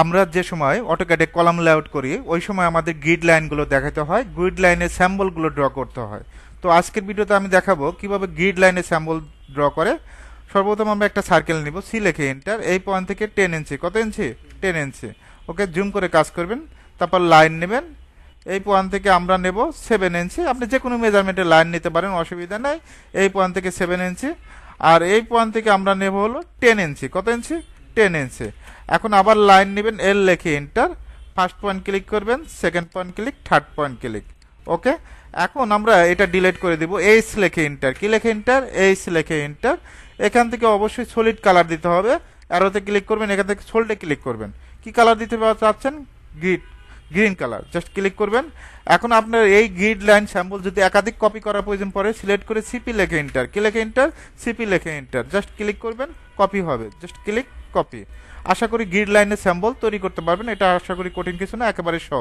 আমরা যে সময় অটোক্যাডে কলাম লেআউট করি ওই সময় আমাদের গ্রিড লাইনগুলো দেখাতে হয়, গ্রিড লাইনের স্যাম্বলগুলো ড্র করতে হয়। তো আজকের ভিডিওতে আমি দেখাবো কিভাবে গ্রিড লাইনের স্যাম্বল ড্র করে। সর্বপ্রথম আমরা একটা সার্কেল নিব, সি লিখে এন্টার, এই পয়েন্ট থেকে 10 ইঞ্চি, কত ইঞ্চি? 10 ইঞ্চি। ওকে, জুম করে কাজ করবেন। তারপর লাইন নেবেন, এই পয়েন্ট থেকে আমরা নেব 7 ইঞ্চি। আপনি যে কোনো মেজারমেন্টের লাইন নিতে পারেন, অসুবিধা নাই। এই পয়েন্ট থেকে 7 ইঞ্চি, আর এই পয়েন্ট থেকে আমরা নেব হলো 10 ইঞ্চি, কত ইঞ্চি? 10 ইঞ্চি। এখন আবার লাইন নেবেন, এল লিখে এন্টার, ফার্স্ট পয়েন্ট ক্লিক করবেন, second point click, third point click. Okay, এখন আমরা এটা ডিলিট করে দিব, এইচ লিখে এন্টার, কি লিখে এন্টার? এইচ লিখে এন্টার। এখান থেকে অবশ্যই সলিড কালার দিতে হবে, অ্যারোতে ক্লিক করবেন, এখান থেকে সোল্ডে ক্লিক করবেন। কি কালার দিতে চাচ্ছেন? গ্রিন কালার, জাস্ট ক্লিক করবেন। এখন আপনার এই গ্রিড লাইন স্যাম্পল যদি একাধিক কপি করার প্রয়োজন পড়ে, সিলেক্ট করে সিপি লিখে এন্টার, কি লিখে এন্টার? সিপি লিখে এন্টার, জাস্ট ক্লিক করবেন, কপি হবে, জাস্ট ক্লিক কপি। আশা করি গ্রিড লাইনের স্যাম্পল তৈরি করতে পারবেন। এটা আশা করি কঠিন কিছু না, একেবারে সহজ।